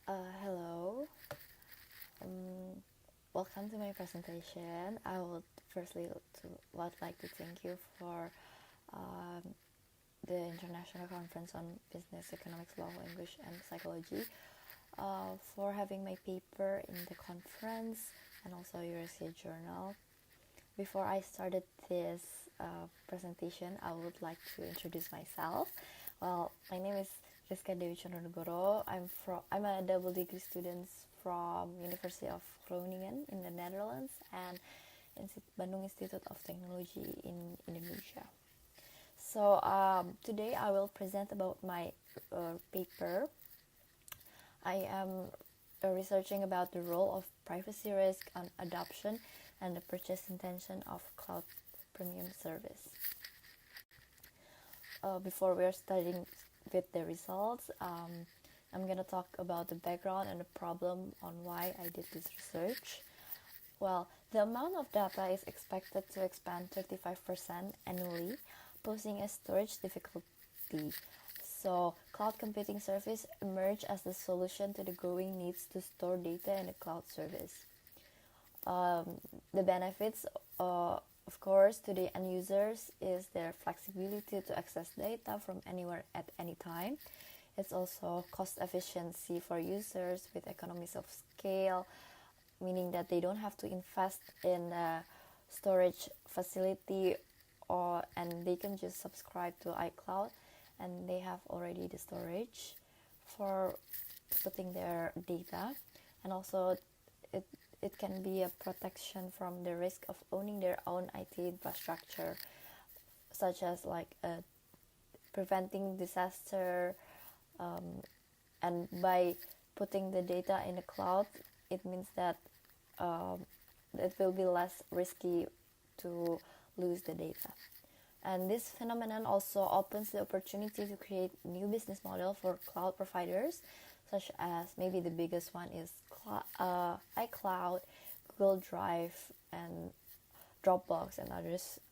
Hello. Um, Welcome to my presentation. I would would like to thank you for um, the International Conference on Business, Economics, Law, English, and Psychology for having my paper in the conference and also Eurasia Journal. Before I started this presentation, I would like to introduce myself. Well, my name is Rizka Dewi Chondronegoro. I'm a double degree student from University of Groningen in the Netherlands and Bandung Institute of Technology in Indonesia. So today I will present about my paper. I am researching about the role of privacy risk on adoption and the purchase intention of cloud premium service. Before we are studying with the results, I'm going to talk about the background and the problem on why I did this research. Well, the amount of data is expected to expand 35% annually, posing a storage difficulty. So, cloud computing service emerged as the solution to the growing needs to store data in a cloud service. The benefits, of course, to the end users is their flexibility to access data from anywhere at any time. It's also cost efficiency for users with economies of scale, meaning that they don't have to invest in a storage facility and they can just subscribe to iCloud and they have already the storage for putting their data. And also it can be a protection from the risk of owning their own IT infrastructure, such as preventing disaster, and by putting the data in the cloud, it means that it will be less risky to lose the data. And this phenomenon also opens the opportunity to create new business model for cloud providers, such as maybe the biggest one is iCloud, Google Drive, and Dropbox, and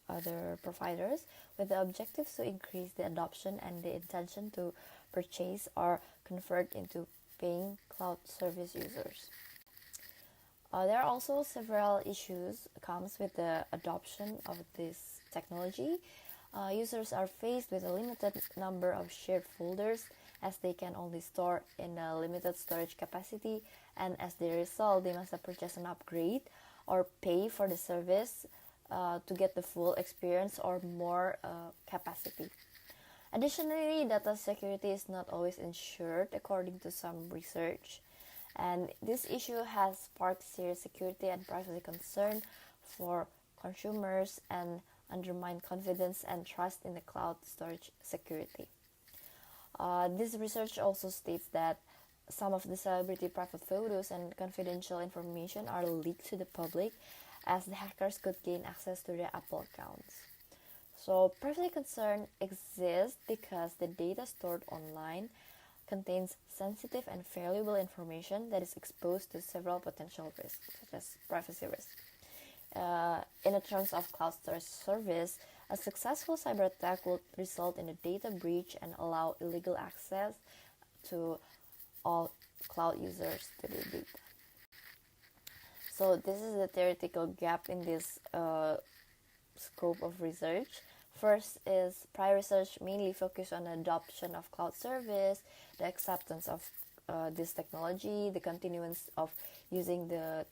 other providers, with the objectives to increase the adoption and the intention to purchase or convert into paying cloud service users. There are also several issues comes with the adoption of this technology. Users are faced with a limited number of shared folders, as they can only store in a limited storage capacity, and as a result they must purchase an upgrade or pay for the service to get the full experience or more capacity. Additionally, data security is not always ensured according to some research, and this issue has sparked serious security and privacy concern for consumers and undermine confidence and trust in the cloud storage security. This research also states that some of the celebrity private photos and confidential information are leaked to the public, as the hackers could gain access to their Apple accounts. So privacy concern exists because the data stored online contains sensitive and valuable information that is exposed to several potential risks, such as privacy risk. In the terms of cloud storage service, a successful cyber attack will result in a data breach and allow illegal access to all cloud users to the data. So this is the theoretical gap in this scope of research. First is prior research mainly focused on the adoption of cloud service, the acceptance of this technology, the continuance of using the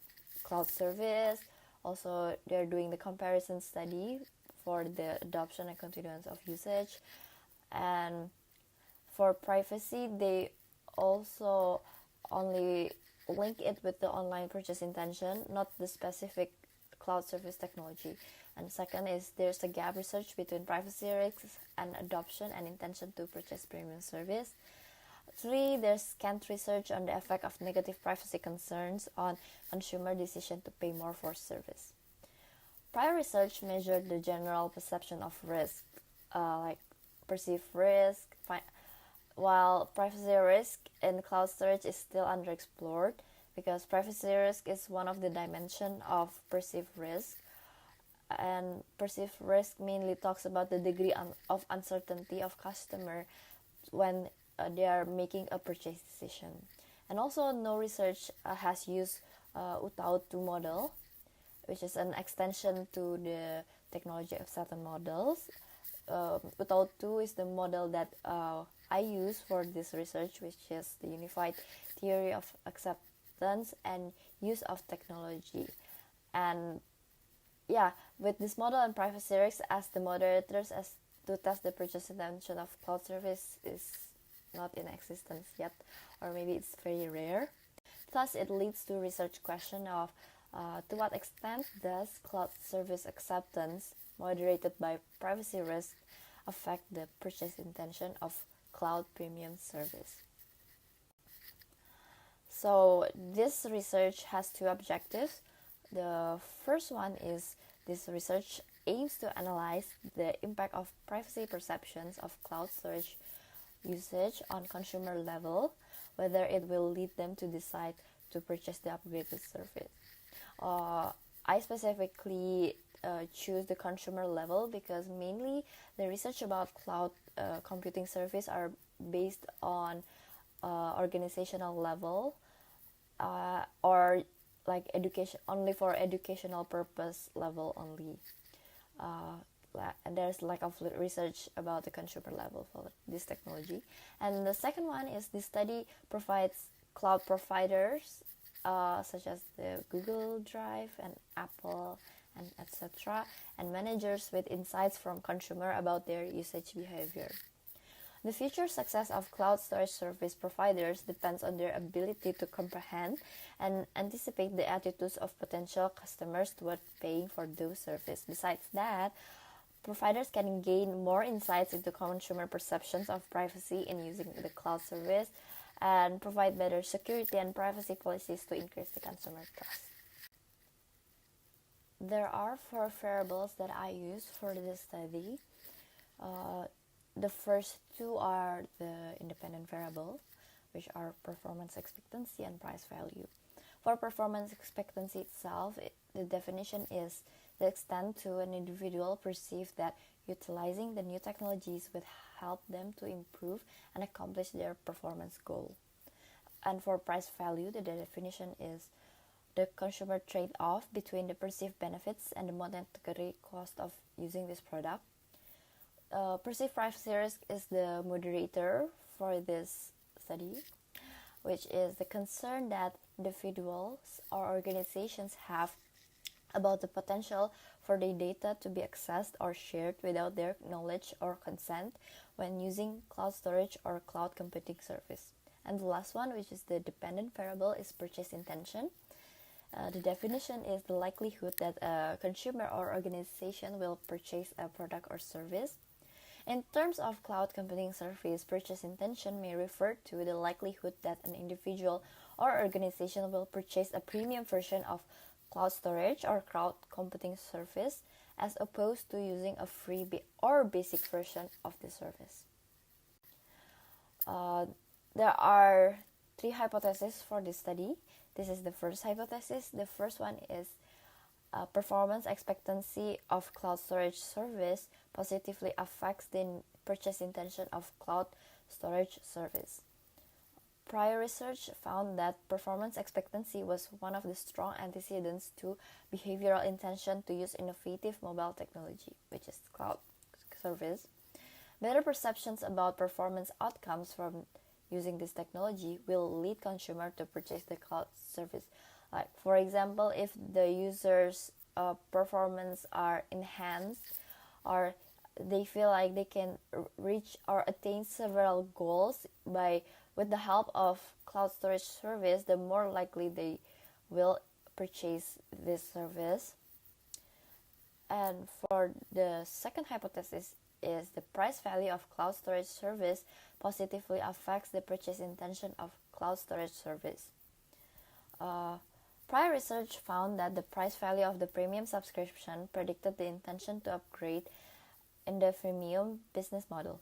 cloud service. Also, they're doing the comparison study for the adoption and continuance of usage. And for privacy, they also only link it with the online purchase intention, not the specific cloud service technology. And second is there's a gap research between privacy risks and adoption and intention to purchase premium service. 3, there's scant research on the effect of negative privacy concerns on consumer decision to pay more for service. Prior research measured the general perception of risk, like perceived risk, while privacy risk in cloud storage is still underexplored, because privacy risk is one of the dimensions of perceived risk. And perceived risk mainly talks about the degree of uncertainty of customer when they are making a purchase decision. And also, no research has used UTAU-2 model, which is an extension to the technology acceptance models. UTAU-2 is the model that I use for this research, which is the unified theory of acceptance and use of technology. And yeah, with this model and privacy risks as the moderators as to test the purchase intention of cloud service is not in existence yet, or maybe it's very rare. Thus, it leads to research question of to what extent does cloud service acceptance moderated by privacy risk affect the purchase intention of cloud premium service. So this research has two objectives. The first one is this research aims to analyze the impact of privacy perceptions of cloud storage usage on consumer level, whether it will lead them to decide to purchase the upgraded service. I specifically choose the consumer level because mainly the research about cloud computing service are based on organizational level or like education only for educational purpose level only. And there's lack of research about the consumer level for this technology. And the second one is this study provides cloud providers such as the Google Drive and Apple and etc. and managers with insights from consumer about their usage behavior. The future success of cloud storage service providers depends on their ability to comprehend and anticipate the attitudes of potential customers toward paying for those services. Besides that, providers can gain more insights into consumer perceptions of privacy in using the cloud service and provide better security and privacy policies to increase the consumer trust. There are 4 variables that I use for this study. The first 2 are the independent variable, which are performance expectancy and price value. For performance expectancy itself, the definition is the extent to an individual perceive that utilizing the new technologies would help them to improve and accomplish their performance goal. And for price value, the definition is the consumer trade-off between the perceived benefits and the monetary cost of using this product. Perceived privacy risk is the moderator for this study, which is the concern that individuals or organizations have about the potential for their data to be accessed or shared without their knowledge or consent when using cloud storage or cloud computing service. And the last one, which is the dependent variable, is purchase intention. The definition is the likelihood that a consumer or organization will purchase a product or service. In terms of cloud computing service, purchase intention may refer to the likelihood that an individual or organization will purchase a premium version of cloud storage or cloud computing service as opposed to using a free or basic version of the service. There are 3 hypotheses for this study. This is the first hypothesis. The first one is performance expectancy of cloud storage service positively affects the purchase intention of cloud storage service. Prior research found that performance expectancy was one of the strong antecedents to behavioral intention to use innovative mobile technology, which is cloud service. Better perceptions about performance outcomes from using this technology will lead consumer to purchase the cloud service. Like for example, if the users' performance are enhanced or they feel like they can reach or attain several goals with the help of cloud storage service, the more likely they will purchase this service. And for the second hypothesis is the price value of cloud storage service positively affects the purchase intention of cloud storage service. Prior research found that the price value of the premium subscription predicted the intention to upgrade in the freemium business model.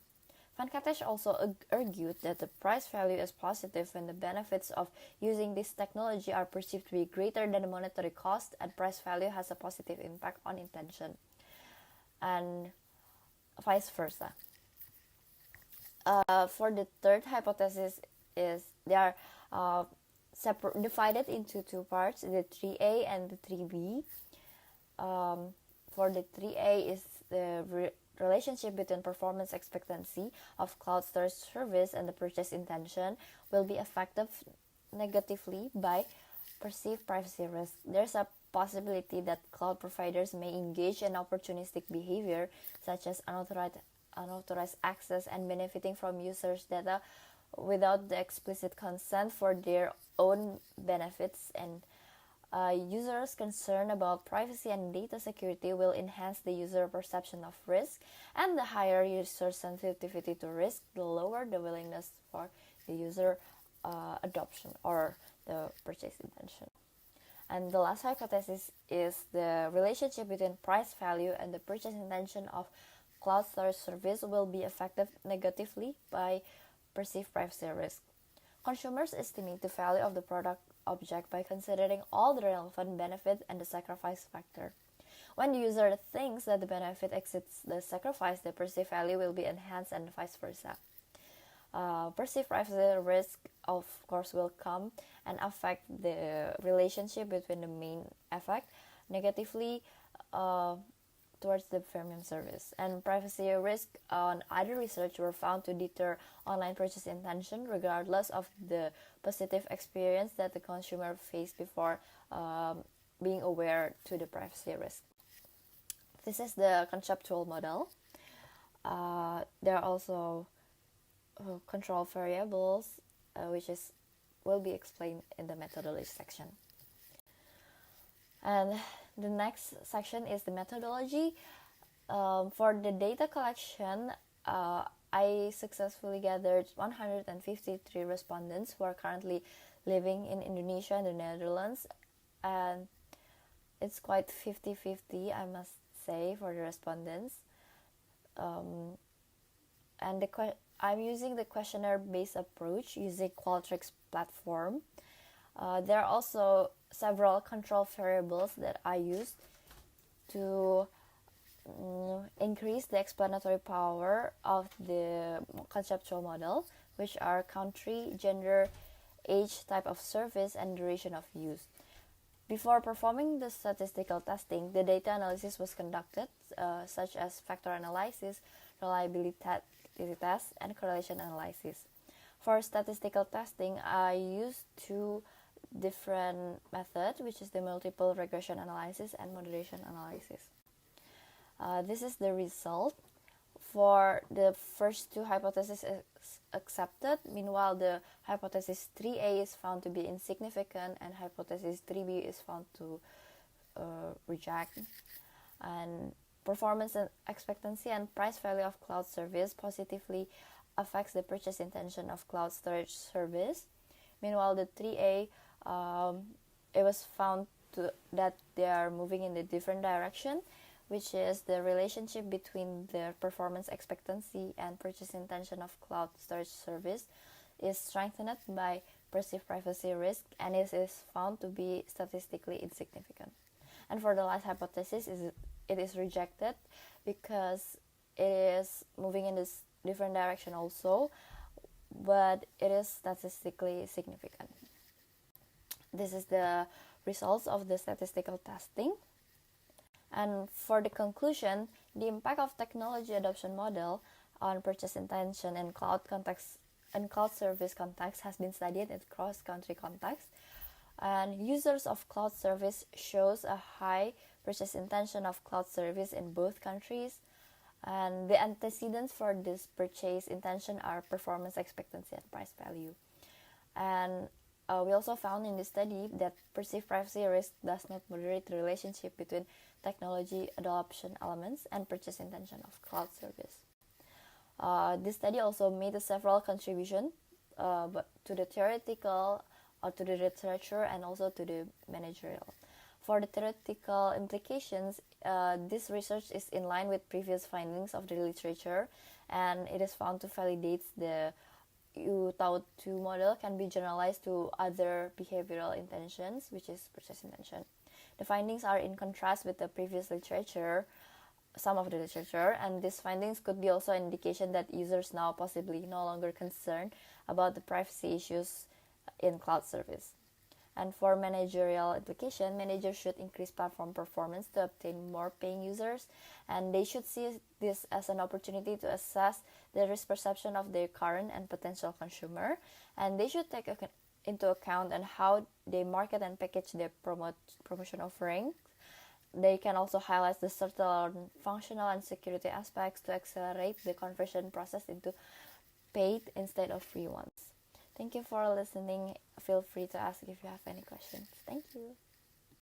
Van Kattesh also argued that the price value is positive when the benefits of using this technology are perceived to be greater than the monetary cost, and price value has a positive impact on intention, and vice versa. For the third hypothesis is there are uh, divided into two parts, the 3A and the 3B. For the 3A is the relationship between performance expectancy of cloud storage service and the purchase intention will be affected negatively by perceived privacy risk. There's a possibility that cloud providers may engage in opportunistic behavior such as unauthorized access and benefiting from users' data without the explicit consent for their own benefits, and users concerned about privacy and data security will enhance the user perception of risk, and the higher user sensitivity to risk, the lower the willingness for the user adoption or the purchase intention. And the last hypothesis is the relationship between price value and the purchase intention of cloud storage service will be affected negatively by perceived privacy risk. Consumers estimate the value of the product object by considering all the relevant benefit and the sacrifice factor. When the user thinks that the benefit exceeds the sacrifice, the perceived value will be enhanced and vice versa. Perceived privacy risk, of course, will come and affect the relationship between the main effect negatively towards the premium service. And privacy risk on other research were found to deter online purchase intention regardless of the positive experience that the consumer faced before being aware to the privacy risk. This is the conceptual model. There are also control variables, which will be explained in the methodology section. And the next section is the methodology. For the data collection, I successfully gathered 153 respondents who are currently living in Indonesia and the Netherlands, and it's quite 50-50, I must say, for the respondents. And I'm using the questionnaire-based approach using Qualtrics platform. There are also several control variables that I used to increase the explanatory power of the conceptual model, which are country, gender, age, type of service, and duration of use. Before performing the statistical testing, the data analysis was conducted, such as factor analysis, reliability test, and correlation analysis. For statistical testing, I used two different methods, which is the multiple regression analysis and moderation analysis. This is the result. For the first two hypotheses is accepted, meanwhile the hypothesis 3A is found to be insignificant and hypothesis 3B is found to reject. And performance and expectancy and price value of cloud service positively affects the purchase intention of cloud storage service. Meanwhile, the 3A, it was found that they are moving in a different direction, which is the relationship between the performance expectancy and purchase intention of cloud storage service is strengthened by perceived privacy risk, and it is found to be statistically insignificant. And for the last hypothesis, it is rejected because it is moving in this different direction also, but it is statistically significant. This is the results of the statistical testing. And for the conclusion, the impact of technology adoption model on purchase intention and cloud context and cloud service context has been studied in cross-country context. And users of cloud service shows a high purchase intention of cloud service in both countries. And the antecedents for this purchase intention are performance expectancy and price value. And we also found in this study that perceived privacy risk does not moderate the relationship between technology adoption elements and purchase intention of cloud service. This study also made several contributions but to the theoretical or to the literature and also to the managerial. For the theoretical implications, this research is in line with previous findings of the literature, and it is found to validate the U-Tau2 model can be generalized to other behavioral intentions, which is purchase intention. The findings are in contrast with the previous literature, some of the literature, and these findings could be also an indication that users now possibly no longer concerned about the privacy issues in cloud service. And for managerial implication, managers should increase platform performance to obtain more paying users, and they should see this as an opportunity to assess the risk perception of their current and potential consumer, and they should take into account on how they market and package their promotion offerings. They can also highlight the subtle functional and security aspects to accelerate the conversion process into paid instead of free ones. Thank you for listening. Feel free to ask if you have any questions. Thank you.